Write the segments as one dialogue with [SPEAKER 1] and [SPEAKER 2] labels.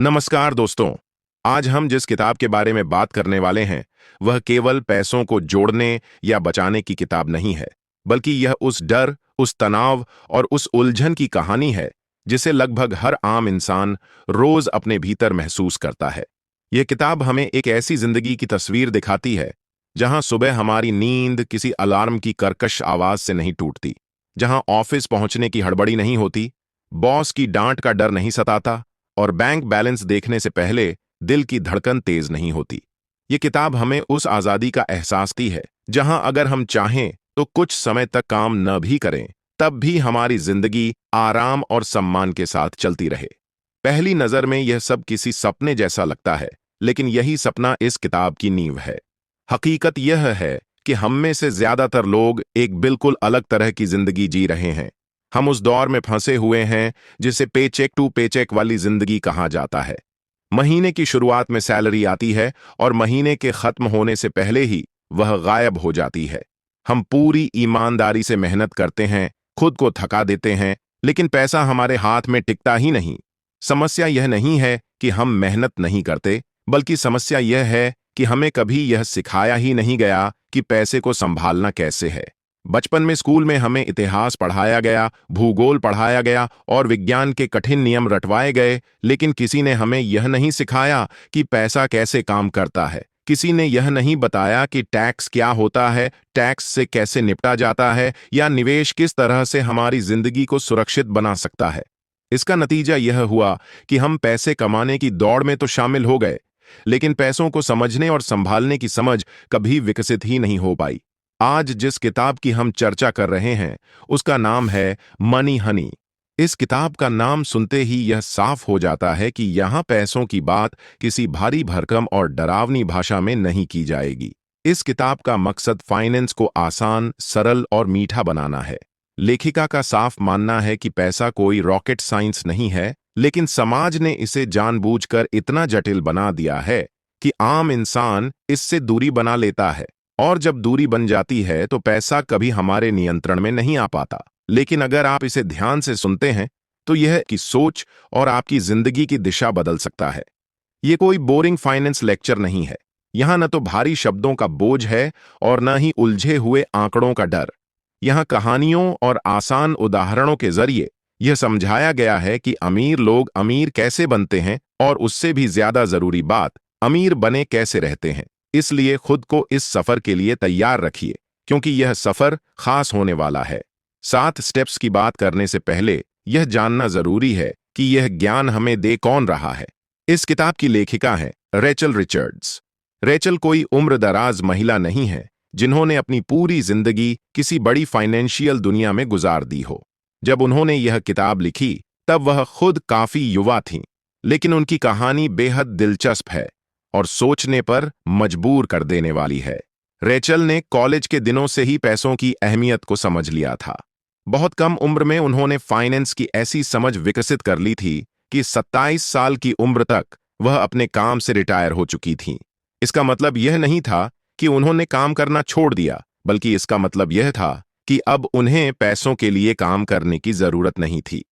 [SPEAKER 1] नमस्कार दोस्तों। आज हम जिस किताब के बारे में बात करने वाले हैं वह केवल पैसों को जोड़ने या बचाने की किताब नहीं है, बल्कि यह उस डर, उस तनाव और उस उलझन की कहानी है जिसे लगभग हर आम इंसान रोज अपने भीतर महसूस करता है। यह किताब हमें एक ऐसी जिंदगी की तस्वीर दिखाती है जहां सुबह हमारी नींद किसी अलार्म की कर्कश आवाज से नहीं टूटती, जहां ऑफिस पहुंचने की हड़बड़ी नहीं होती, बॉस की डांट का डर नहीं सताता और बैंक बैलेंस देखने से पहले दिल की धड़कन तेज नहीं होती। ये किताब हमें उस आजादी का एहसास दी है जहां अगर हम चाहें तो कुछ समय तक काम न भी करें, तब भी हमारी जिंदगी आराम और सम्मान के साथ चलती रहे। पहली नजर में यह सब किसी सपने जैसा लगता है, लेकिन यही सपना इस किताब की नींव है। हकीकत यह है कि हम में से ज्यादातर लोग एक बिल्कुल अलग तरह की जिंदगी जी रहे हैं। हम उस दौर में फंसे हुए हैं जिसे पेचेक टू पेचेक वाली जिंदगी कहा जाता है। महीने की शुरुआत में सैलरी आती है और महीने के खत्म होने से पहले ही वह गायब हो जाती है। हम पूरी ईमानदारी से मेहनत करते हैं, खुद को थका देते हैं, लेकिन पैसा हमारे हाथ में टिकता ही नहीं। समस्या यह नहीं है कि हम मेहनत नहीं करते, बल्कि समस्या यह है कि हमें कभी यह सिखाया ही नहीं गया कि पैसे को संभालना कैसे है। बचपन में स्कूल में हमें इतिहास पढ़ाया गया, भूगोल पढ़ाया गया और विज्ञान के कठिन नियम रटवाए गए, लेकिन किसी ने हमें यह नहीं सिखाया कि पैसा कैसे काम करता है। किसी ने यह नहीं बताया कि टैक्स क्या होता है, टैक्स से कैसे निपटा जाता है, या निवेश किस तरह से हमारी जिंदगी को सुरक्षित बना सकता है। इसका नतीजा यह हुआ कि हम पैसे कमाने की दौड़ में तो शामिल हो गए, लेकिन पैसों को समझने और संभालने की समझ कभी विकसित ही नहीं हो पाई। आज जिस किताब की हम चर्चा कर रहे हैं उसका नाम है मनी हनी। इस किताब का नाम सुनते ही यह साफ हो जाता है कि यहाँ पैसों की बात किसी भारी भरकम और डरावनी भाषा में नहीं की जाएगी। इस किताब का मकसद फाइनेंस को आसान, सरल और मीठा बनाना है। लेखिका का साफ मानना है कि पैसा कोई रॉकेट साइंस नहीं है, लेकिन समाज ने इसे जानबूझकर इतना जटिल बना दिया है कि आम इंसान इससे दूरी बना लेता है। और जब दूरी बन जाती है तो पैसा कभी हमारे नियंत्रण में नहीं आ पाता। लेकिन अगर आप इसे ध्यान से सुनते हैं तो यह की सोच और आपकी जिंदगी की दिशा बदल सकता है। ये कोई बोरिंग फाइनेंस लेक्चर नहीं है। यहाँ न तो भारी शब्दों का बोझ है और न ही उलझे हुए आंकड़ों का डर। यहाँ कहानियों और आसान उदाहरणों के जरिए यह समझाया गया है कि अमीर लोग अमीर कैसे बनते हैं और उससे भी ज्यादा जरूरी बात, अमीर बने कैसे रहते हैं। इसलिए खुद को इस सफर के लिए तैयार रखिए, क्योंकि यह सफर खास होने वाला है। 7 स्टेप्स की बात करने से पहले यह जानना जरूरी है कि यह ज्ञान हमें दे कौन रहा है। इस किताब की लेखिका है रेचल रिचर्ड्स। रेचल कोई उम्रदराज महिला नहीं है जिन्होंने अपनी पूरी जिंदगी किसी बड़ी फाइनेंशियल दुनिया में गुजार दी हो। जब उन्होंने यह किताब लिखी तब वह खुद काफी युवा थीं, लेकिन उनकी कहानी बेहद दिलचस्प है और सोचने पर मजबूर कर देने वाली है। रेचल ने कॉलेज के दिनों से ही पैसों की अहमियत को समझ लिया था। बहुत कम उम्र में उन्होंने फाइनेंस की ऐसी समझ विकसित कर ली थी कि 27 साल की उम्र तक वह अपने काम से रिटायर हो चुकी थीं। इसका मतलब यह नहीं था कि उन्होंने काम करना छोड़ दिया, बल्कि इसका मतलब यह था कि अब उन्हें पैसों के लिए काम करने की जरूरत नहीं थी।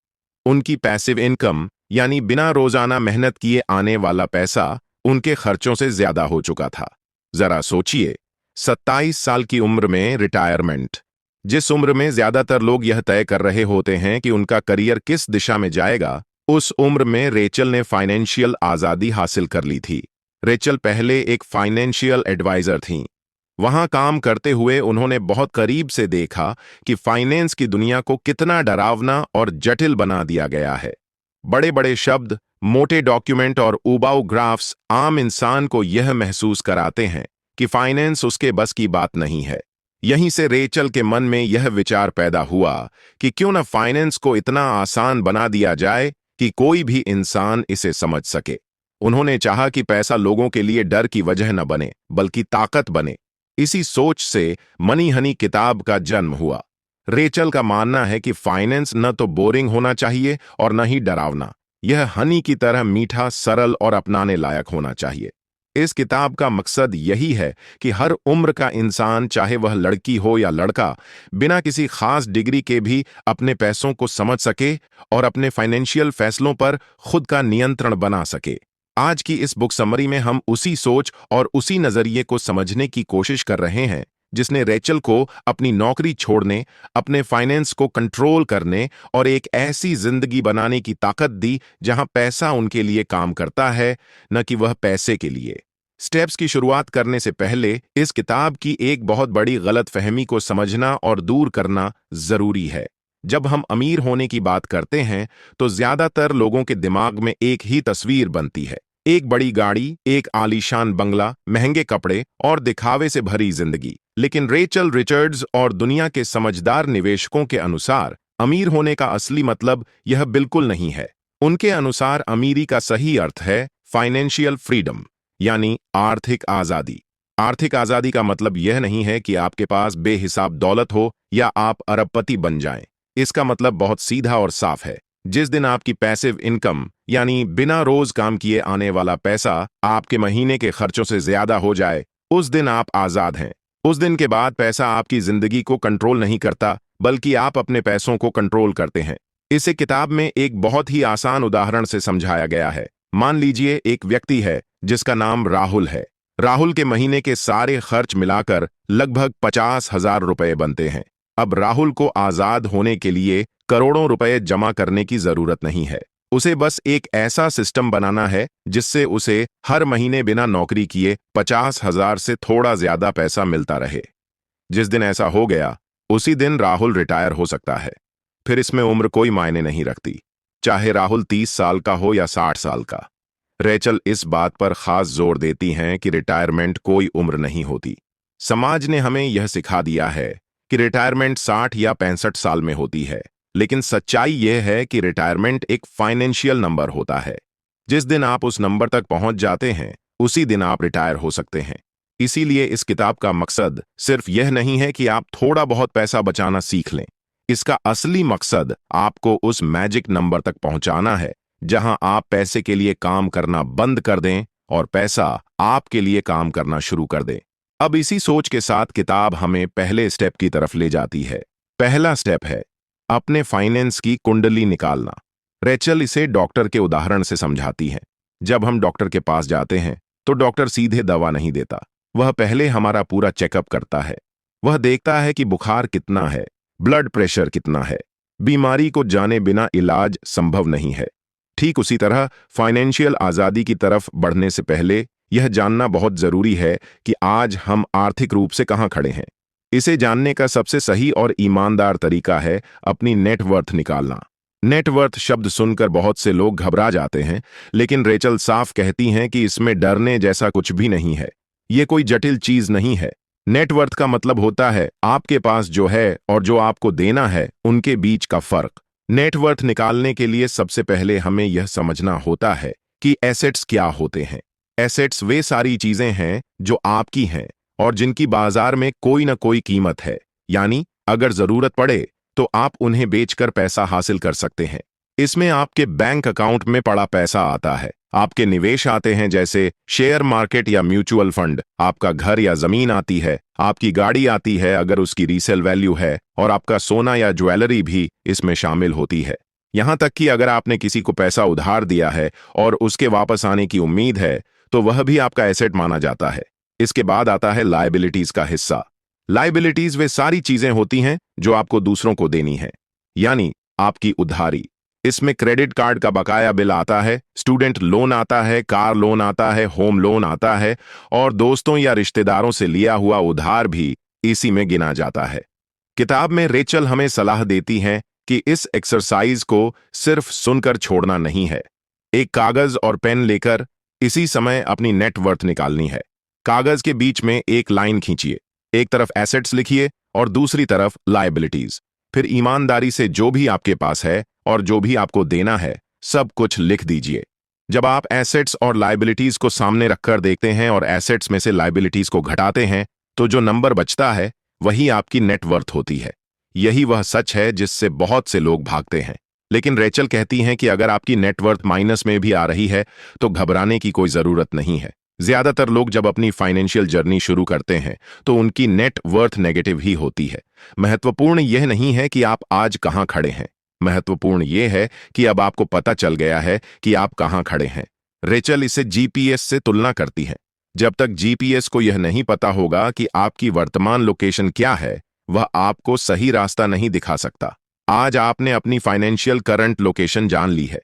[SPEAKER 1] उनकी पैसिव इनकम, यानी बिना रोजाना मेहनत किए आने वाला पैसा, उनके खर्चों से ज्यादा हो चुका था। जरा सोचिए, 27 साल की उम्र में रिटायरमेंट, जिस उम्र में ज्यादातर लोग यह तय कर रहे होते हैं कि उनका करियर किस दिशा में जाएगा, उस उम्र में रेचल ने फाइनेंशियल आजादी हासिल कर ली थी। रेचल पहले एक फाइनेंशियल एडवाइजर थीं। वहां काम करते हुए उन्होंने बहुत करीब से देखा कि फाइनेंस की दुनिया को कितना डरावना और जटिल बना दिया गया है। बड़े बड़े शब्द, मोटे डॉक्यूमेंट और उबाऊ ग्राफ्स आम इंसान को यह महसूस कराते हैं कि फाइनेंस उसके बस की बात नहीं है। यहीं से रेचल के मन में यह विचार पैदा हुआ कि क्यों न फाइनेंस को इतना आसान बना दिया जाए कि कोई भी इंसान इसे समझ सके। उन्होंने चाहा कि पैसा लोगों के लिए डर की वजह न बने, बल्कि ताकत बने। इसी सोच से मनी हनी किताब का जन्म हुआ। रेचल का मानना है कि फाइनेंस न तो बोरिंग होना चाहिए और न ही डरावना। यह हनी की तरह मीठा, सरल और अपनाने लायक होना चाहिए। इस किताब का मकसद यही है कि हर उम्र का इंसान, चाहे वह लड़की हो या लड़का, बिना किसी खास डिग्री के भी अपने पैसों को समझ सके और अपने फाइनेंशियल फैसलों पर खुद का नियंत्रण बना सके। आज की इस बुक समरी में हम उसी सोच और उसी नजरिए को समझने की कोशिश कर रहे हैं जिसने रेचल को अपनी नौकरी छोड़ने, अपने फाइनेंस को कंट्रोल करने और एक ऐसी जिंदगी बनाने की ताकत दी जहां पैसा उनके लिए काम करता है, न कि वह पैसे के लिए। स्टेप्स की शुरुआत करने से पहले इस किताब की एक बहुत बड़ी गलतफहमी को समझना और दूर करना जरूरी है। जब हम अमीर होने की बात करते हैं तो ज्यादातर लोगों के दिमाग में एक ही तस्वीर बनती है, एक बड़ी गाड़ी, एक आलीशान बंगला, महंगे कपड़े और दिखावे से भरी जिंदगी। लेकिन रेचल रिचर्ड्स और दुनिया के समझदार निवेशकों के अनुसार अमीर होने का असली मतलब यह बिल्कुल नहीं है। उनके अनुसार अमीरी का सही अर्थ है फाइनेंशियल फ्रीडम, यानी आर्थिक आजादी। आर्थिक आजादी का मतलब यह नहीं है कि आपके पास बेहिसाब दौलत हो या आप अरबपति बन जाएं। इसका मतलब बहुत सीधा और साफ है। जिस दिन आपकी पैसिव इनकम, यानी बिना रोज काम किए आने वाला पैसा, आपके महीने के खर्चों से ज्यादा हो जाए, उस दिन आप आजाद हैं। उस दिन के बाद पैसा आपकी जिंदगी को कंट्रोल नहीं करता, बल्कि आप अपने पैसों को कंट्रोल करते हैं। इसे किताब में एक बहुत ही आसान उदाहरण से समझाया गया है। मान लीजिए एक व्यक्ति है जिसका नाम राहुल है। राहुल के महीने के सारे खर्च मिलाकर लगभग 50,000 रुपए बनते हैं। अब राहुल को आजाद होने के लिए करोड़ों रुपए जमा करने की जरूरत नहीं है। उसे बस एक ऐसा सिस्टम बनाना है जिससे उसे हर महीने बिना नौकरी किए 50,000 से थोड़ा ज्यादा पैसा मिलता रहे। जिस दिन ऐसा हो गया, उसी दिन राहुल रिटायर हो सकता है। फिर इसमें उम्र कोई मायने नहीं रखती, चाहे राहुल 30 साल का हो या 60 साल का। रेचल इस बात पर खास जोर देती हैं कि रिटायरमेंट कोई उम्र नहीं होती। समाज ने हमें यह सिखा दिया है कि रिटायरमेंट 60 या 65 साल में होती है, लेकिन सच्चाई यह है कि रिटायरमेंट एक फाइनेंशियल नंबर होता है। जिस दिन आप उस नंबर तक पहुंच जाते हैं, उसी दिन आप रिटायर हो सकते हैं। इसीलिए इस किताब का मकसद सिर्फ यह नहीं है कि आप थोड़ा बहुत पैसा बचाना सीख लें। इसका असली मकसद आपको उस मैजिक नंबर तक पहुंचाना है जहां आप पैसे के लिए काम करना बंद कर दें और पैसा आपके लिए काम करना शुरू कर दे। अब इसी सोच के साथ किताब हमें पहले स्टेप की तरफ ले जाती है। पहला स्टेप है अपने फाइनेंस की कुंडली निकालना। रेचल इसे डॉक्टर के उदाहरण से समझाती है। जब हम डॉक्टर के पास जाते हैं तो डॉक्टर सीधे दवा नहीं देता, वह पहले हमारा पूरा चेकअप करता है। वह देखता है कि बुखार कितना है, ब्लड प्रेशर कितना है। बीमारी को जाने बिना इलाज संभव नहीं है। ठीक उसी तरह फाइनेंशियल आजादी की तरफ बढ़ने से पहले यह जानना बहुत जरूरी है कि आज हम आर्थिक रूप से कहां खड़े हैं। इसे जानने का सबसे सही और ईमानदार तरीका है अपनी नेटवर्थ निकालना। नेटवर्थ शब्द सुनकर बहुत से लोग घबरा जाते हैं, लेकिन रेचल साफ कहती हैं कि इसमें डरने जैसा कुछ भी नहीं है। ये कोई जटिल चीज नहीं है। नेटवर्थ का मतलब होता है आपके पास जो है और जो आपको देना है उनके बीच का फर्क। नेटवर्थ निकालने के लिए सबसे पहले हमें यह समझना होता है कि एसेट्स क्या होते हैं। एसेट्स वे सारी चीजें हैं जो आपकी हैं और जिनकी बाजार में कोई ना कोई कीमत है, यानी अगर जरूरत पड़े तो आप उन्हें बेचकर पैसा हासिल कर सकते हैं। इसमें आपके बैंक अकाउंट में पड़ा पैसा आता है, आपके निवेश आते हैं जैसे शेयर मार्केट या म्यूचुअल फंड, आपका घर या जमीन आती है, आपकी गाड़ी आती है अगर उसकी रीसेल वैल्यू है, और आपका सोना या ज्वेलरी भी इसमें शामिल होती है। यहां तक कि अगर आपने किसी को पैसा उधार दिया है और उसके वापस आने की उम्मीद है तो वह भी आपका एसेट माना जाता है। इसके बाद आता है लायबिलिटीज का हिस्सा। लायबिलिटीज वे सारी चीजें होती हैं जो आपको दूसरों को देनी है, यानी आपकी उधारी। इसमें क्रेडिट कार्ड का बकाया बिल आता है, स्टूडेंट लोन आता है, कार लोन आता है, होम लोन आता है, और दोस्तों या रिश्तेदारों से लिया हुआ उधार भी इसी में गिना जाता है। किताब में रेचल हमें सलाह देती हैं कि इस एक्सरसाइज को सिर्फ सुनकर छोड़ना नहीं है। एक कागज और पेन लेकर इसी समय अपनी नेटवर्थ निकालनी है। कागज के बीच में एक लाइन खींचिए, एक तरफ एसेट्स लिखिए और दूसरी तरफ लायबिलिटीज। फिर ईमानदारी से जो भी आपके पास है और जो भी आपको देना है सब कुछ लिख दीजिए। जब आप एसेट्स और लायबिलिटीज को सामने रखकर देखते हैं और एसेट्स में से लायबिलिटीज को घटाते हैं तो जो नंबर बचता है वही आपकी नेटवर्थ होती है। यही वह सच है जिससे बहुत से लोग भागते हैं। लेकिन रेचल कहती हैं कि अगर आपकी नेटवर्थ माइनस में भी आ रही है तो घबराने की कोई जरूरत नहीं है। ज्यादातर लोग जब अपनी फाइनेंशियल जर्नी शुरू करते हैं तो उनकी नेट वर्थ नेगेटिव ही होती है। महत्वपूर्ण यह नहीं है कि आप आज कहां खड़े हैं, महत्वपूर्ण यह है कि अब आपको पता चल गया है कि आप कहां खड़े हैं। रेचल इसे जीपीएस से तुलना करती है। जब तक जीपीएस को यह नहीं पता होगा कि आपकी वर्तमान लोकेशन क्या है, वह आपको सही रास्ता नहीं दिखा सकता। आज आपने अपनी फाइनेंशियल करंट लोकेशन जान ली है।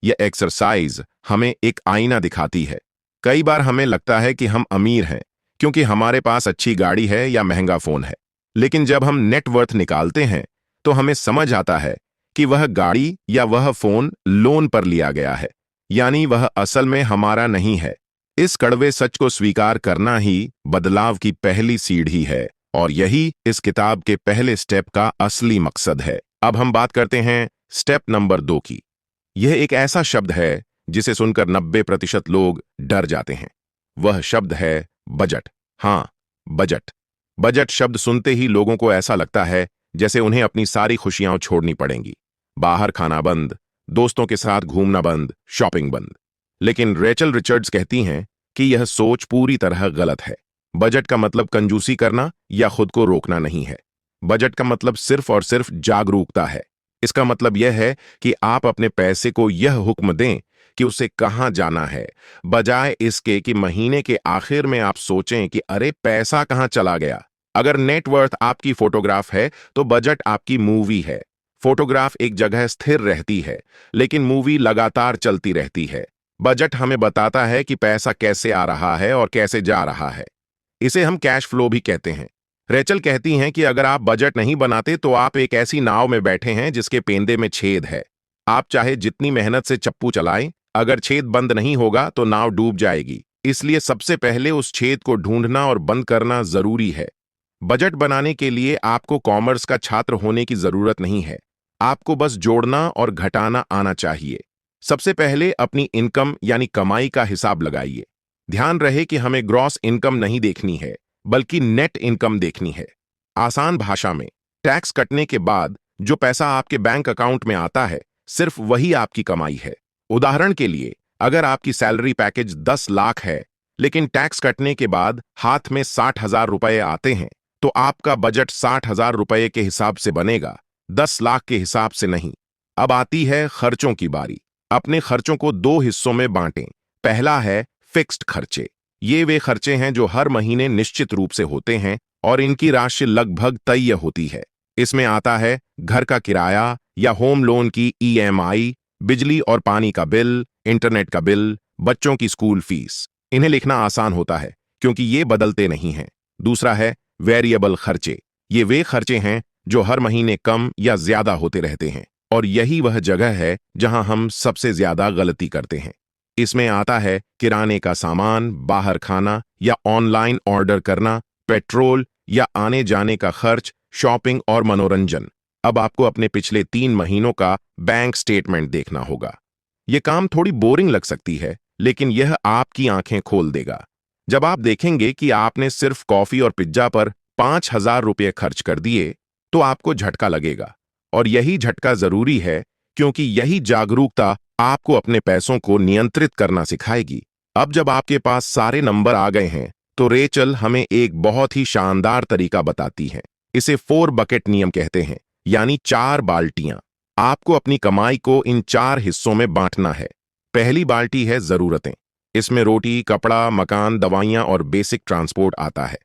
[SPEAKER 1] यह एक्सरसाइज हमें एक आईना दिखाती है। कई बार हमें लगता है कि हम अमीर हैं क्योंकि हमारे पास अच्छी गाड़ी है या महंगा फोन है, लेकिन जब हम नेटवर्थ निकालते हैं तो हमें समझ आता है कि वह गाड़ी या वह फोन लोन पर लिया गया है, यानी वह असल में हमारा नहीं है। इस कड़वे सच को स्वीकार करना ही बदलाव की पहली सीढ़ी है, और यही इस किताब के पहले स्टेप का असली मकसद है। अब हम बात करते हैं स्टेप नंबर 2 की। यह एक ऐसा शब्द है जिसे सुनकर 90% लोग डर जाते हैं। वह शब्द है बजट। हाँ, बजट। बजट शब्द सुनते ही लोगों को ऐसा लगता है जैसे उन्हें अपनी सारी खुशियां छोड़नी पड़ेंगी। बाहर खाना बंद, दोस्तों के साथ घूमना बंद, शॉपिंग बंद। लेकिन रेचल रिचर्ड्स कहती हैं कि यह सोच पूरी तरह गलत है। बजट का मतलब कंजूसी करना या खुद को रोकना नहीं है। बजट का मतलब सिर्फ और सिर्फ जागरूकता है। इसका मतलब यह है कि आप अपने पैसे को यह हुक्म दें कि उसे कहां जाना है, बजाय इसके कि महीने के आखिर में आप सोचें कि अरे पैसा कहां चला गया। अगर नेटवर्थ आपकी फोटोग्राफ है तो बजट आपकी मूवी है। फोटोग्राफ एक जगह स्थिर रहती है, लेकिन मूवी लगातार चलती रहती है। बजट हमें बताता है कि पैसा कैसे आ रहा है और कैसे जा रहा है। इसे हम कैश फ्लो भी कहते हैं। रेचल कहती हैं कि अगर आप बजट नहीं बनाते तो आप एक ऐसी नाव में बैठे हैं जिसके पेंदे में छेद है। आप चाहे जितनी मेहनत से चप्पू चलाएं, अगर छेद बंद नहीं होगा तो नाव डूब जाएगी। इसलिए सबसे पहले उस छेद को ढूंढना और बंद करना जरूरी है। बजट बनाने के लिए आपको कॉमर्स का छात्र होने की जरूरत नहीं है। आपको बस जोड़ना और घटाना आना चाहिए। सबसे पहले अपनी इनकम यानी कमाई का हिसाब लगाइए। ध्यान रहे कि हमें ग्रॉस इनकम नहीं देखनी है, बल्कि नेट इनकम देखनी है। आसान भाषा में, टैक्स कटने के बाद जो पैसा आपके बैंक अकाउंट में आता है, सिर्फ वही आपकी कमाई है। उदाहरण के लिए, अगर आपकी सैलरी पैकेज 10 लाख है, लेकिन टैक्स कटने के बाद हाथ में 60,000 रुपए आते हैं, तो आपका बजट 60,000 रुपए के हिसाब से बनेगा, 10 लाख के हिसाब से नहीं। अब आती है खर्चों की बारी। अपने खर्चों को 2 हिस्सों में बांटें। पहला है फिक्स्ड खर्चे। ये वे खर्चे हैं जो हर महीने निश्चित रूप से होते हैं और इनकी राशि लगभग तय होती है। इसमें आता है घर का किराया या होम लोन की ईएमआई, बिजली और पानी का बिल, इंटरनेट का बिल, बच्चों की स्कूल फीस। इन्हें लिखना आसान होता है क्योंकि ये बदलते नहीं हैं। दूसरा है वेरिएबल खर्चे। ये वे खर्चे हैं जो हर महीने कम या ज्यादा होते रहते हैं, और यही वह जगह है जहां हम सबसे ज्यादा गलती करते हैं। इसमें आता है किराने का सामान, बाहर खाना या ऑनलाइन ऑर्डर करना, पेट्रोल या आने जाने का खर्च, शॉपिंग और मनोरंजन। अब आपको अपने पिछले 3 महीनों का बैंक स्टेटमेंट देखना होगा। यह काम थोड़ी बोरिंग लग सकती है, लेकिन यह आपकी आंखें खोल देगा। जब आप देखेंगे कि आपने सिर्फ कॉफी और पिज्जा पर 5,000 रुपये खर्च कर दिए, तो आपको झटका लगेगा। और यही झटका जरूरी है, क्योंकि यही जागरूकता आपको अपने पैसों को नियंत्रित करना सिखाएगी। अब जब आपके पास सारे नंबर आ गए हैं, तो रेचल हमें एक बहुत ही शानदार तरीका बताती है। इसे 4 बकेट नियम कहते हैं, यानी 4 बाल्टियां। आपको अपनी कमाई को इन 4 हिस्सों में बांटना है। पहली बाल्टी है जरूरतें। इसमें रोटी, कपड़ा, मकान, दवाइयां और बेसिक ट्रांसपोर्ट आता है।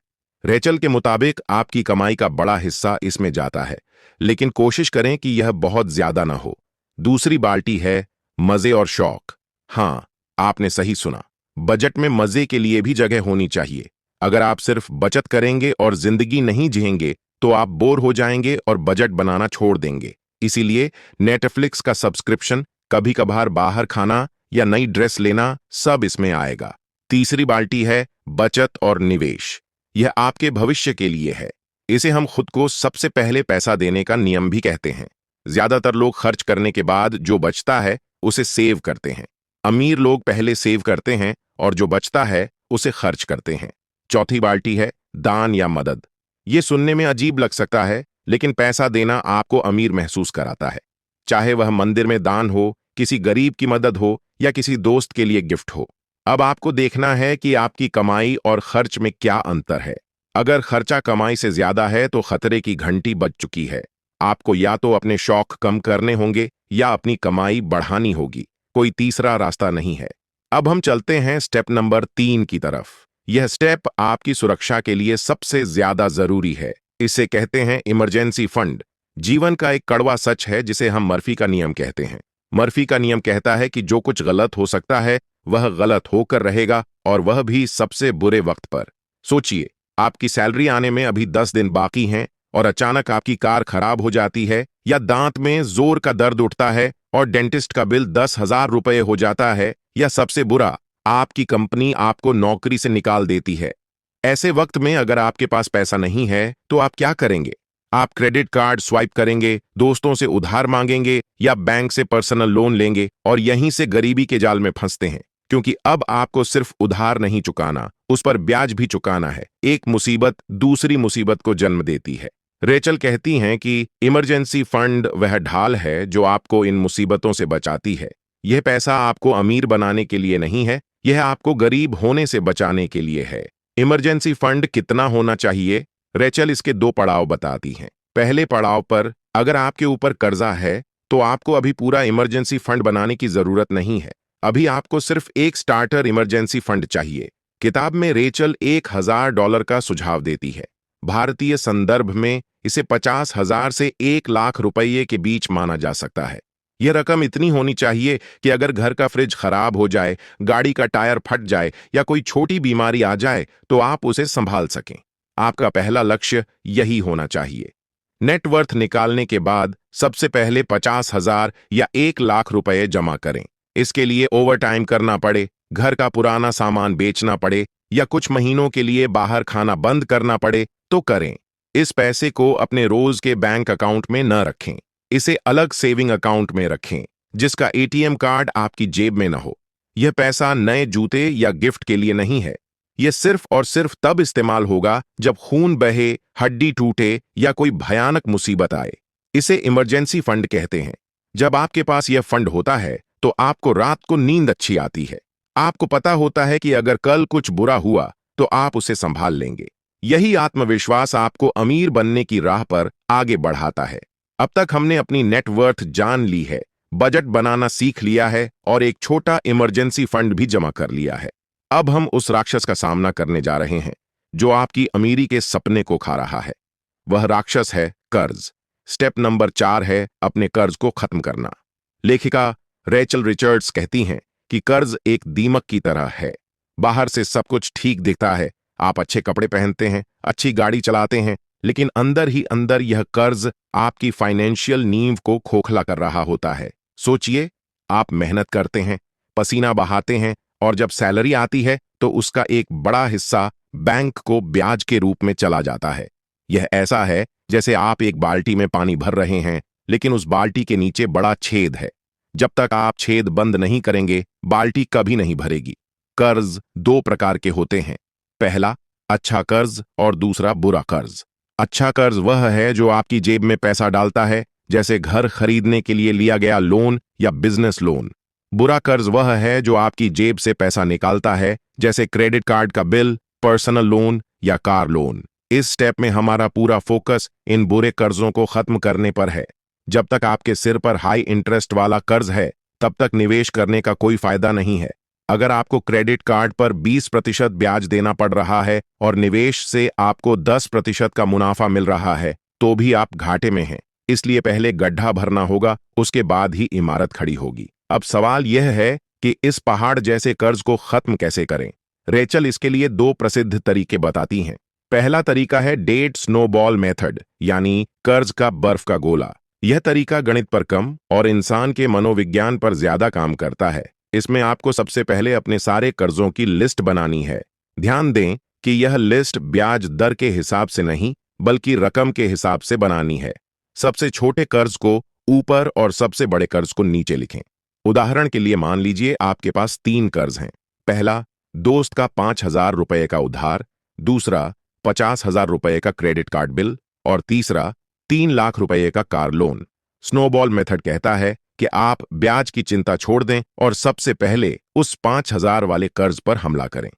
[SPEAKER 1] रेचल के मुताबिक आपकी कमाई का बड़ा हिस्सा इसमें जाता है, लेकिन कोशिश करें कि यह बहुत ज्यादा ना हो। दूसरी बाल्टी है मजे और शौक। हाँ, आपने सही सुना। बजट में मजे के लिए भी जगह होनी चाहिए। अगर आप सिर्फ बचत करेंगे और जिंदगी नहीं जिएंगे, तो आप बोर हो जाएंगे और बजट बनाना छोड़ देंगे। इसीलिए नेटफ्लिक्स का सब्सक्रिप्शन, कभी कभार बाहर खाना या नई ड्रेस लेना, सब इसमें आएगा। तीसरी बाल्टी है बचत और निवेश। यह आपके भविष्य के लिए है। इसे हम खुद को सबसे पहले पैसा देने का नियम भी कहते हैं। ज्यादातर लोग खर्च करने के बाद जो बचता है उसे सेव करते हैं। अमीर लोग पहले सेव करते हैं और जो बचता है उसे खर्च करते हैं। चौथी बाल्टी है दान या मदद। ये सुनने में अजीब लग सकता है, लेकिन पैसा देना आपको अमीर महसूस कराता है। चाहे वह मंदिर में दान हो, किसी गरीब की मदद हो या किसी दोस्त के लिए गिफ्ट हो। अब आपको देखना है कि आपकी कमाई और खर्च में क्या अंतर है। अगर खर्चा कमाई से ज्यादा है तो खतरे की घंटी बज चुकी है। आपको या तो अपने शौक कम करने होंगे या अपनी कमाई बढ़ानी होगी। कोई तीसरा रास्ता नहीं है। अब हम चलते हैं स्टेप नंबर 3 की तरफ। यह स्टेप आपकी सुरक्षा के लिए सबसे ज्यादा जरूरी है। इसे कहते हैं इमरजेंसी फंड। जीवन का एक कड़वा सच है जिसे हम मर्फी का नियम कहते हैं। मर्फी का नियम कहता है कि जो कुछ गलत हो सकता है वह गलत होकर रहेगा, और वह भी सबसे बुरे वक्त पर। सोचिए, आपकी सैलरी आने में अभी 10 दिन बाकी हैं और अचानक आपकी कार खराब हो जाती है, या दांत में जोर का दर्द उठता है और डेंटिस्ट का बिल 10,000 रुपये हो जाता है, या सबसे बुरा, आपकी कंपनी आपको नौकरी से निकाल देती है। ऐसे वक्त में अगर आपके पास पैसा नहीं है तो आप क्या करेंगे? आप क्रेडिट कार्ड स्वाइप करेंगे, दोस्तों से उधार मांगेंगे या बैंक से पर्सनल लोन लेंगे, और यहीं से गरीबी के जाल में फंसते हैं। क्योंकि अब आपको सिर्फ उधार नहीं चुकाना, उस पर ब्याज भी चुकाना है। एक मुसीबत दूसरी मुसीबत को जन्म देती है। रेचल कहती हैं कि इमरजेंसी फंड वह ढाल है जो आपको इन मुसीबतों से बचाती है। यह पैसा आपको अमीर बनाने के लिए नहीं है, यह आपको गरीब होने से बचाने के लिए है। इमरजेंसी फंड कितना होना चाहिए? रेचल इसके 2 पड़ाव बताती हैं। पहले पड़ाव पर, अगर आपके ऊपर कर्जा है तो आपको अभी पूरा इमरजेंसी फंड बनाने की जरूरत नहीं है। अभी आपको सिर्फ एक स्टार्टर इमरजेंसी फंड चाहिए। किताब में रेचल $1,000 का सुझाव देती है। भारतीय संदर्भ में इसे 50,000 से 1 लाख रुपये के बीच माना जा सकता है। यह रकम इतनी होनी चाहिए कि अगर घर का फ्रिज खराब हो जाए, गाड़ी का टायर फट जाए या कोई छोटी बीमारी आ जाए तो आप उसे संभाल सकें। आपका पहला लक्ष्य यही होना चाहिए। नेटवर्थ निकालने के बाद सबसे पहले 50,000 या 1 लाख रुपए जमा करें। इसके लिए ओवरटाइम करना पड़े, घर का पुराना सामान बेचना पड़े या कुछ महीनों के लिए बाहर खाना बंद करना पड़े तो करें। इस पैसे को अपने रोज के बैंक अकाउंट में न रखें। इसे अलग सेविंग अकाउंट में रखें जिसका एटीएम कार्ड आपकी जेब में न हो। यह पैसा नए जूते या गिफ्ट के लिए नहीं है। यह सिर्फ और सिर्फ तब इस्तेमाल होगा जब खून बहे, हड्डी टूटे या कोई भयानक मुसीबत आए। इसे इमरजेंसी फंड कहते हैं। जब आपके पास यह फंड होता है तो आपको रात को नींद अच्छी आती है। आपको पता होता है कि अगर कल कुछ बुरा हुआ तो आप उसे संभाल लेंगे। यही आत्मविश्वास आपको अमीर बनने की राह पर आगे बढ़ाता है। अब तक हमने अपनी नेटवर्थ जान ली है, बजट बनाना सीख लिया है और एक छोटा इमरजेंसी फंड भी जमा कर लिया है। अब हम उस राक्षस का सामना करने जा रहे हैं जो आपकी अमीरी के सपने को खा रहा है। वह राक्षस है कर्ज। स्टेप नंबर 4 है अपने कर्ज को खत्म करना। लेखिका रेचल रिचर्ड्स कहती हैं कि कर्ज एक दीमक की तरह है। बाहर से सब कुछ ठीक दिखता है, आप अच्छे कपड़े पहनते हैं, अच्छी गाड़ी चलाते हैं, लेकिन अंदर ही अंदर यह कर्ज आपकी फाइनेंशियल नींव को खोखला कर रहा होता है। सोचिए, आप मेहनत करते हैं, पसीना बहाते हैं, और जब सैलरी आती है तो उसका एक बड़ा हिस्सा बैंक को ब्याज के रूप में चला जाता है। यह ऐसा है जैसे आप एक बाल्टी में पानी भर रहे हैं, लेकिन उस बाल्टी के नीचे बड़ा छेद है। जब तक आप छेद बंद नहीं करेंगे, बाल्टी कभी नहीं भरेगी। कर्ज 2 प्रकार के होते हैं। पहला, अच्छा कर्ज, और दूसरा, बुरा कर्ज। अच्छा कर्ज वह है जो आपकी जेब में पैसा डालता है, जैसे घर खरीदने के लिए लिया गया लोन या बिजनेस लोन। बुरा कर्ज वह है जो आपकी जेब से पैसा निकालता है, जैसे क्रेडिट कार्ड का बिल, पर्सनल लोन या कार लोन। इस स्टेप में हमारा पूरा फोकस इन बुरे कर्जों को खत्म करने पर है। जब तक आपके सिर पर हाई इंटरेस्ट वाला कर्ज है, तब तक निवेश करने का कोई फायदा नहीं है। अगर आपको क्रेडिट कार्ड पर 20% ब्याज देना पड़ रहा है और निवेश से आपको 10% का मुनाफा मिल रहा है, तो भी आप घाटे में हैं। इसलिए पहले गड्ढा भरना होगा, उसके बाद ही इमारत खड़ी होगी। अब सवाल यह है कि इस पहाड़ जैसे कर्ज को खत्म कैसे करें। रेचल इसके लिए 2 प्रसिद्ध तरीके बताती हैं। पहला तरीका है डेट स्नोबॉल मेथड, यानी कर्ज का बर्फ का गोला। यह तरीका गणित पर कम और इंसान के मनोविज्ञान पर ज्यादा काम करता है। इसमें आपको सबसे पहले अपने सारे कर्जों की लिस्ट बनानी है। ध्यान दें कि यह लिस्ट ब्याज दर के हिसाब से नहीं, बल्कि रकम के हिसाब से बनानी है। सबसे छोटे कर्ज को ऊपर और सबसे बड़े कर्ज को नीचे लिखें। उदाहरण के लिए मान लीजिए आपके पास 3 कर्ज हैं। पहला, दोस्त का 5,000 रुपये का उधार। दूसरा, 50,000 रुपये का क्रेडिट कार्ड बिल। और तीसरा, 3 लाख रुपये का कार लोन। स्नोबॉल मेथड कहता है कि आप ब्याज की चिंता छोड़ दें और सबसे पहले उस 5,000 वाले कर्ज पर हमला करें।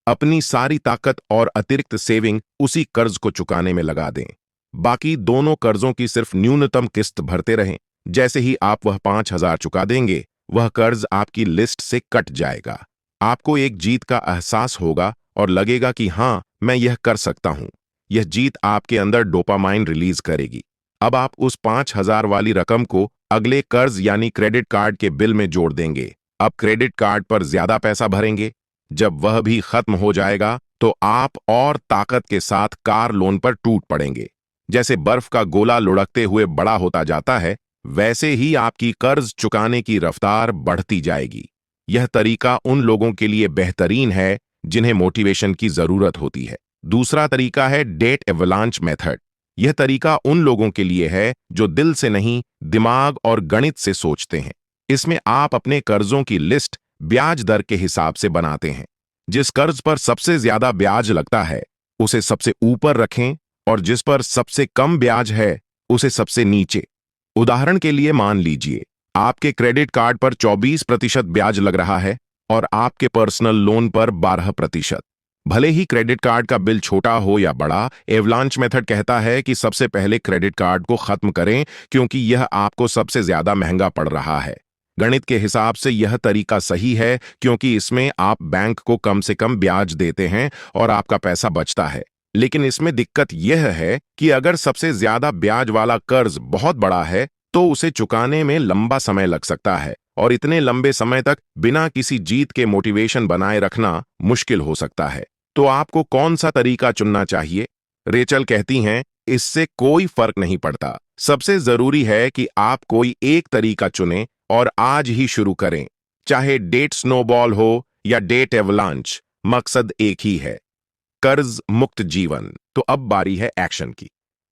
[SPEAKER 1] अपनी सारी ताकत और अतिरिक्त सेविंग उसी कर्ज को चुकाने में लगा दें। बाकी दोनों कर्जों की सिर्फ न्यूनतम किस्त भरते रहें। जैसे ही आप वह 5,000 चुका देंगे, वह कर्ज आपकी लिस्ट से कट जाएगा। आपको एक जीत का एहसास होगा और लगेगा कि हाँ, मैं यह कर सकता हूं। यह जीत आपके अंदर डोपामाइन रिलीज करेगी। अब आप उस 5,000 वाली रकम को अगले कर्ज यानी क्रेडिट कार्ड के बिल में जोड़ देंगे। अब क्रेडिट कार्ड पर ज्यादा पैसा भरेंगे। जब वह भी खत्म हो जाएगा तो आप और ताकत के साथ कार लोन पर टूट पड़ेंगे। जैसे बर्फ का गोला लुढ़कते हुए बड़ा होता जाता है, वैसे ही आपकी कर्ज चुकाने की रफ्तार बढ़ती जाएगी। यह तरीका उन लोगों के लिए बेहतरीन है जिन्हें मोटिवेशन की जरूरत होती है। दूसरा तरीका है डेट एवलांच मेथड। यह तरीका उन लोगों के लिए है जो दिल से नहीं, दिमाग और गणित से सोचते हैं। इसमें आप अपने कर्जों की लिस्ट ब्याज दर के हिसाब से बनाते हैं। जिस कर्ज पर सबसे ज्यादा ब्याज लगता है उसे सबसे ऊपर रखें और जिस पर सबसे कम ब्याज है उसे सबसे नीचे। उदाहरण के लिए मान लीजिए आपके क्रेडिट कार्ड पर 24% ब्याज लग रहा है और आपके पर्सनल लोन पर 12%। भले ही क्रेडिट कार्ड का बिल छोटा हो या बड़ा, एवलांच मेथड कहता है कि सबसे पहले क्रेडिट कार्ड को खत्म करें क्योंकि यह आपको सबसे ज्यादा महंगा पड़ रहा है। गणित के हिसाब से यह तरीका सही है क्योंकि इसमें आप बैंक को कम से कम ब्याज देते हैं और आपका पैसा बचता है। लेकिन इसमें दिक्कत यह है कि अगर सबसे ज्यादा ब्याज वाला कर्ज बहुत बड़ा है तो उसे चुकाने में लंबा समय लग सकता है और इतने लंबे समय तक बिना किसी जीत के मोटिवेशन बनाए रखना मुश्किल हो सकता है। तो आपको कौन सा तरीका चुनना चाहिए? रेचल कहती हैं, इससे कोई फर्क नहीं पड़ता। सबसे जरूरी है कि आप कोई एक तरीका चुनें और आज ही शुरू करें। चाहे डेट स्नोबॉल हो या डेट एवलांच, मकसद एक ही है, कर्ज मुक्त जीवन। तो अब बारी है एक्शन की।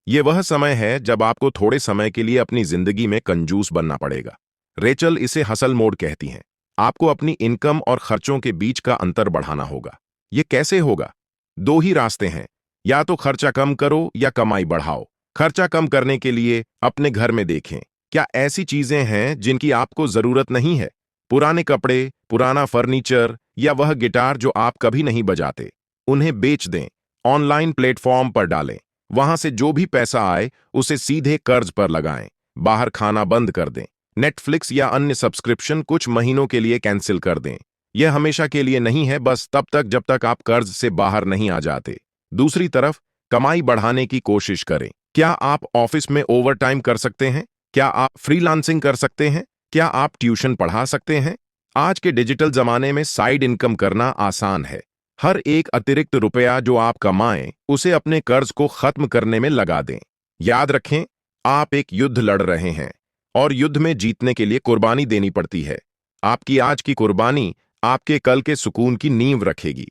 [SPEAKER 1] यह वह समय है जब आपको थोड़े समय के लिए अपनी जिंदगी में कंजूस बनना पड़ेगा। रेचल इसे हसल मोड कहती हैं। आपको अपनी इनकम और खर्चों के बीच का अंतर बढ़ाना होगा। यह कैसे होगा? दो ही रास्ते हैं, या तो खर्चा कम करो या कमाई बढ़ाओ। खर्चा कम करने के लिए अपने घर में देखें, क्या ऐसी चीजें हैं जिनकी आपको जरूरत नहीं है? पुराने कपड़े, पुराना फर्नीचर या वह गिटार जो आप कभी नहीं बजाते, उन्हें बेच दें। ऑनलाइन प्लेटफॉर्म पर डालें। वहां से जो भी पैसा आए उसे सीधे कर्ज पर लगाएं। बाहर खाना बंद कर दें। नेटफ्लिक्स या अन्य सब्सक्रिप्शन कुछ महीनों के लिए कैंसिल कर दें। यह हमेशा के लिए नहीं है, बस तब तक जब तक आप कर्ज से बाहर नहीं आ जाते। दूसरी तरफ कमाई बढ़ाने की कोशिश करें। क्या आप ऑफिस में ओवरटाइम कर सकते हैं? क्या आप फ्रीलांसिंग कर सकते हैं? क्या आप ट्यूशन पढ़ा सकते हैं? आज के डिजिटल जमाने में साइड इनकम करना आसान है। हर एक अतिरिक्त रुपया जो आप कमाएं उसे अपने कर्ज को खत्म करने में लगा दें। याद रखें, आप एक युद्ध लड़ रहे हैं और युद्ध में जीतने के लिए कुर्बानी देनी पड़ती है। आपकी आज की कुर्बानी आपके कल के सुकून की नींव रखेगी।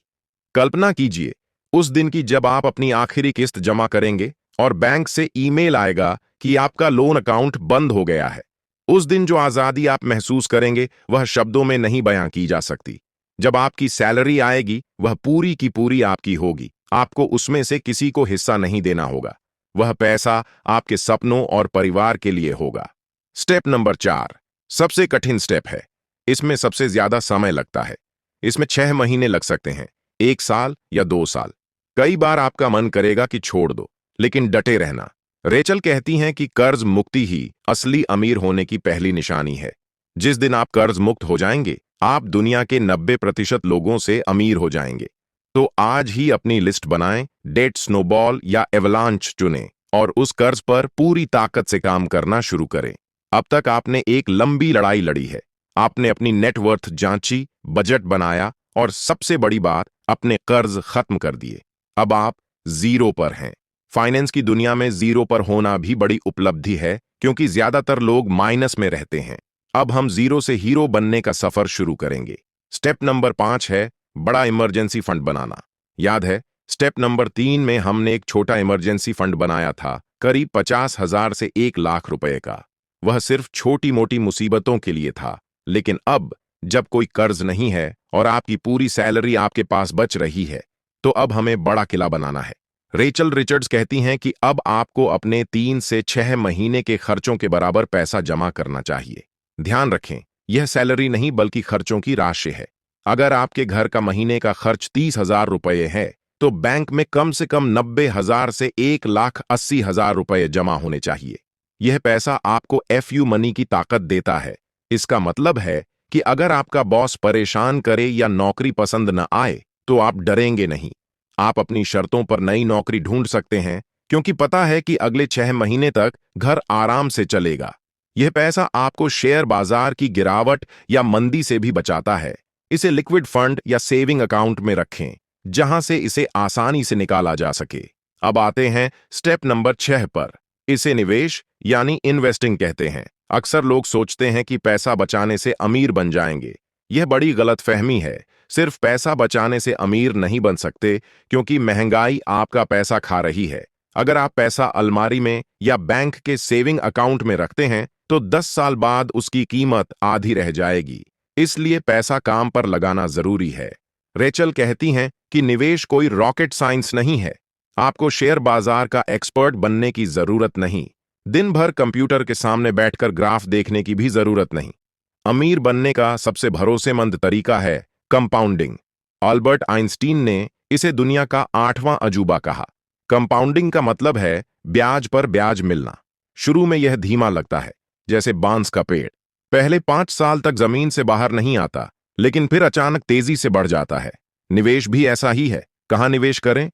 [SPEAKER 1] कल्पना कीजिए उस दिन की जब आप अपनी आखिरी किस्त जमा करेंगे और बैंक से ईमेल आएगा कि आपका लोन अकाउंट बंद हो गया है। उस दिन जो आजादी आप महसूस करेंगे वह शब्दों में नहीं बयां की जा सकती। जब आपकी सैलरी आएगी वह पूरी की पूरी आपकी होगी। आपको उसमें से किसी को हिस्सा नहीं देना होगा। वह पैसा आपके सपनों और परिवार के लिए होगा। स्टेप नंबर 4 सबसे कठिन स्टेप है। इसमें सबसे ज्यादा समय लगता है। इसमें 6 महीने लग सकते हैं, 1 साल या 2 साल। कई बार आपका मन करेगा कि छोड़ दो, लेकिन डटे रहना। रेचल कहती हैं कि कर्ज मुक्ति ही असली अमीर होने की पहली निशानी है। जिस दिन आप कर्ज मुक्त हो जाएंगे, आप दुनिया के 90% लोगों से अमीर हो जाएंगे। तो आज ही अपनी लिस्ट बनाएं, डेट स्नोबॉल या एवलांच चुनें और उस कर्ज पर पूरी ताकत से काम करना शुरू करें। अब तक आपने एक लंबी लड़ाई लड़ी है। आपने अपनी नेटवर्थ जांची, बजट बनाया और सबसे बड़ी बात, अपने कर्ज खत्म कर दिए। अब आप जीरो पर हैं। फाइनेंस की दुनिया में जीरो पर होना भी बड़ी उपलब्धि है क्योंकि ज्यादातर लोग माइनस में रहते हैं। अब हम जीरो से हीरो बनने का सफर शुरू करेंगे। स्टेप नंबर 5 है बड़ा इमरजेंसी फंड बनाना। याद है, स्टेप नंबर 3 में हमने एक छोटा इमरजेंसी फंड बनाया था, करीब 50,000 से 1 लाख रुपए का। वह सिर्फ छोटी मोटी मुसीबतों के लिए था। लेकिन अब जब कोई कर्ज नहीं है और आपकी पूरी सैलरी आपके पास बच रही है, तो अब हमें बड़ा किला बनाना है। रेचल रिचर्ड्स कहती हैं कि अब आपको अपने 3 से 6 महीने के खर्चों के बराबर पैसा जमा करना चाहिए। ध्यान रखें, यह सैलरी नहीं बल्कि खर्चों की राशि है। अगर आपके घर का महीने का खर्च 30,000 रुपये है, तो बैंक में कम से कम 90,000 से 1,80,000 रुपये जमा होने चाहिए। यह पैसा आपको एफयू मनी की ताकत देता है। इसका मतलब है कि अगर आपका बॉस परेशान करे या नौकरी पसंद न आए, तो आप डरेंगे नहीं। आप अपनी शर्तों पर नई नौकरी ढूंढ सकते हैं, क्योंकि पता है कि अगले 6 महीने तक घर आराम से चलेगा। यह पैसा आपको शेयर बाजार की गिरावट या मंदी से भी बचाता है। इसे लिक्विड फंड या सेविंग अकाउंट में रखें, जहां से इसे आसानी से निकाला जा सके। अब आते हैं स्टेप नंबर 6 पर। इसे निवेश यानी इन्वेस्टिंग कहते हैं। अक्सर लोग सोचते हैं कि पैसा बचाने से अमीर बन जाएंगे। यह बड़ी गलतफहमी है। सिर्फ पैसा बचाने से अमीर नहीं बन सकते, क्योंकि महंगाई आपका पैसा खा रही है। अगर आप पैसा अलमारी में या बैंक के सेविंग अकाउंट में रखते हैं, तो 10 साल बाद उसकी कीमत आधी रह जाएगी। इसलिए पैसा काम पर लगाना जरूरी है। रेचल कहती हैं कि निवेश कोई रॉकेट साइंस नहीं है। आपको शेयर बाजार का एक्सपर्ट बनने की जरूरत नहीं। दिन भर कंप्यूटर के सामने बैठकर ग्राफ देखने की भी जरूरत नहीं। अमीर बनने का सबसे भरोसेमंद तरीका है कंपाउंडिंग। अल्बर्ट आइंस्टीन ने इसे दुनिया का 8वां अजूबा कहा। कंपाउंडिंग का मतलब है ब्याज पर ब्याज मिलना। शुरू में यह धीमा लगता है, जैसे बांस का पेड़। पहले 5 साल तक जमीन से बाहर नहीं आता, लेकिन फिर अचानक तेजी से बढ़ जाता है। निवेश भी ऐसा ही है। कहां निवेश करें?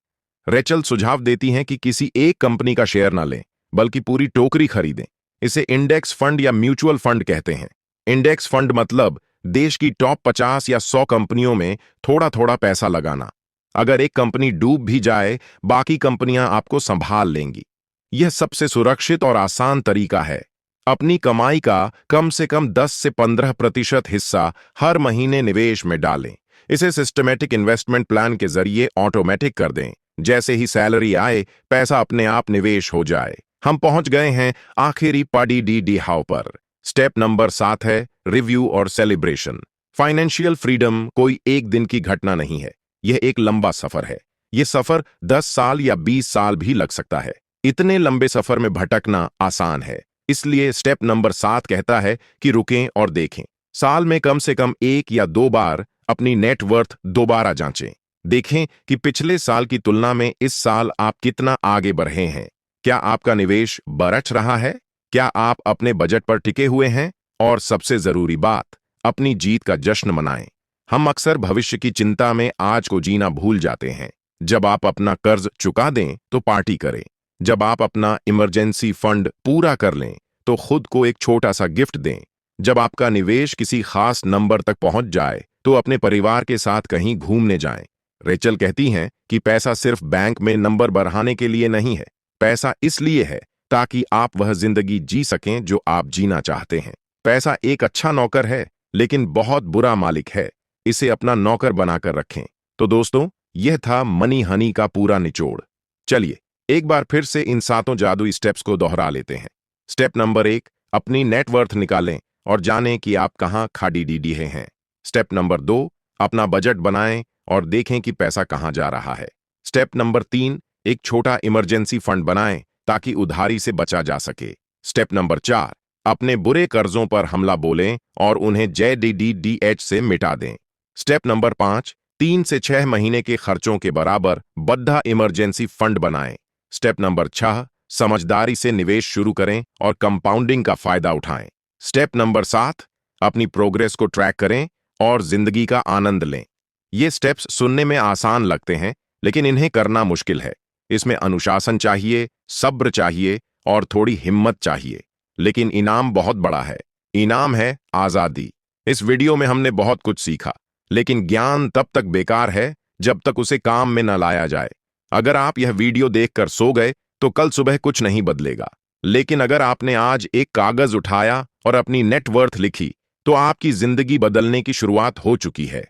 [SPEAKER 1] रेचल सुझाव देती हैं कि किसी एक कंपनी का शेयर ना लें, बल्कि पूरी टोकरी खरीदें। इसे इंडेक्स फंड या म्यूचुअल फंड कहते हैं। इंडेक्स फंड मतलब देश की टॉप 50 या 100 कंपनियों में थोड़ा थोड़ा पैसा लगाना। अगर एक कंपनी डूब भी जाए, बाकी कंपनियां आपको संभाल लेंगी। यह सबसे सुरक्षित और आसान तरीका है। अपनी कमाई का कम से कम 10 से 15% हिस्सा हर महीने निवेश में डालें। इसे सिस्टमेटिक इन्वेस्टमेंट प्लान के जरिए ऑटोमेटिक कर दें। जैसे ही सैलरी आए, पैसा अपने आप निवेश हो जाए। हम पहुंच गए हैं आखिरी पाडी डी डी हाउ पर। स्टेप नंबर 7 है रिव्यू और सेलिब्रेशन। फाइनेंशियल फ्रीडम कोई एक दिन की घटना नहीं है। यह एक लंबा सफर है। यह सफर 10 साल या 20 साल भी लग सकता है। इतने लंबे सफर में भटकना आसान है। इसलिए स्टेप नंबर 7 कहता है कि रुकें और देखें। साल में कम से कम 1 या 2 बार अपनी नेटवर्थ दोबारा जांचें। देखें कि पिछले साल की तुलना में इस साल आप कितना आगे बढ़े हैं। क्या आपका निवेश बरछ रहा है? क्या आप अपने बजट पर टिके हुए हैं? और सबसे जरूरी बात, अपनी जीत का जश्न मनाएं। हम अक्सर भविष्य की चिंता में आज को जीना भूल जाते हैं। जब आप अपना कर्ज चुका दें, तो पार्टी करें। जब आप अपना इमरजेंसी फंड पूरा कर लें, तो खुद को एक छोटा सा गिफ्ट दें। जब आपका निवेश किसी खास नंबर तक पहुंच जाए, तो अपने परिवार के साथ कहीं घूमने जाएं। रेचल कहती हैं कि पैसा सिर्फ बैंक में नंबर बढ़ाने के लिए नहीं है। पैसा इसलिए है ताकि आप वह जिंदगी जी सकें जो आप जीना चाहते हैं। पैसा एक अच्छा नौकर है, लेकिन बहुत बुरा मालिक है। इसे अपना नौकर बनाकर रखें। तो दोस्तों, यह था मनी हनी का पूरा निचोड़। चलिए एक बार फिर से इन 7 जादुई स्टेप्स को दोहरा लेते हैं। स्टेप नंबर 1, अपनी नेटवर्थ निकालें और जानें कि आप कहां खाड़ी डीडी हैं। स्टेप नंबर 2, अपना बजट बनाएं और देखें कि पैसा कहां जा रहा है। स्टेप नंबर 3, एक छोटा इमरजेंसी फंड बनाएं ताकि उधारी से बचा जा सके। स्टेप नंबर 4, अपने बुरे कर्जों पर हमला बोलें और उन्हें JDDDH से मिटा दें। स्टेप नंबर 5, 3 से 6 महीने के खर्चों के बराबर बद्धा इमरजेंसी फंड बनाएं। स्टेप नंबर 6, समझदारी से निवेश शुरू करें और कंपाउंडिंग का फायदा उठाएं। स्टेप नंबर 7, अपनी प्रोग्रेस को ट्रैक करें और जिंदगी का आनंद लें। ये स्टेप्स सुनने में आसान लगते हैं, लेकिन इन्हें करना मुश्किल है। इसमें अनुशासन चाहिए, सब्र चाहिए और थोड़ी हिम्मत चाहिए। लेकिन इनाम बहुत बड़ा है। इनाम है आजादी। इस वीडियो में हमने बहुत कुछ सीखा, लेकिन ज्ञान तब तक बेकार है जब तक उसे काम में न लाया जाए। अगर आप यह वीडियो देखकर सो गए, तो कल सुबह कुछ नहीं बदलेगा। लेकिन अगर आपने आज एक कागज उठाया और अपनी नेटवर्थ लिखी, तो आपकी जिंदगी बदलने की शुरुआत हो चुकी है।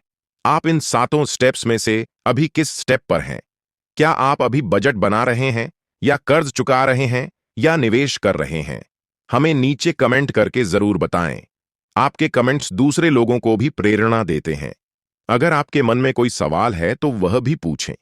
[SPEAKER 1] आप इन 7 स्टेप्स में से अभी किस स्टेप पर हैं? क्या आप अभी बजट बना रहे हैं, या कर्ज चुका रहे हैं, या निवेश कर रहे हैं? हमें नीचे कमेंट करके जरूर बताएं। आपके कमेंट्स दूसरे लोगों को भी प्रेरणा देते हैं। अगर आपके मन में कोई सवाल है, तो वह भी पूछें।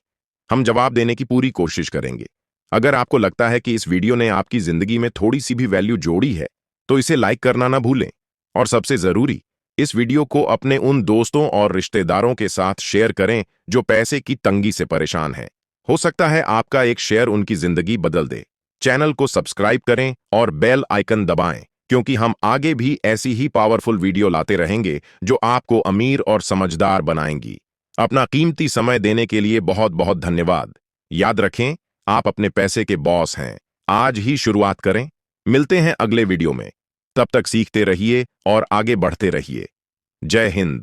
[SPEAKER 1] हम जवाब देने की पूरी कोशिश करेंगे। अगर आपको लगता है कि इस वीडियो ने आपकी जिंदगी में थोड़ी सी भी वैल्यू जोड़ी है, तो इसे लाइक करना ना भूलें। और सबसे जरूरी, इस वीडियो को अपने उन दोस्तों और रिश्तेदारों के साथ शेयर करें जो पैसे की तंगी से परेशान हैं। हो सकता है आपका एक शेयर उनकी जिंदगी बदल दे। चैनल को सब्सक्राइब करें और बेल आइकन दबाएं, क्योंकि हम आगे भी ऐसी ही पावरफुल वीडियो लाते रहेंगे जो आपको अमीर और समझदार बनाएंगी। अपना कीमती समय देने के लिए बहुत बहुत धन्यवाद। याद रखें, आप अपने पैसे के बॉस हैं। आज ही शुरुआत करें। मिलते हैं अगले वीडियो में। तब तक सीखते रहिए और आगे बढ़ते रहिए। जय हिंद।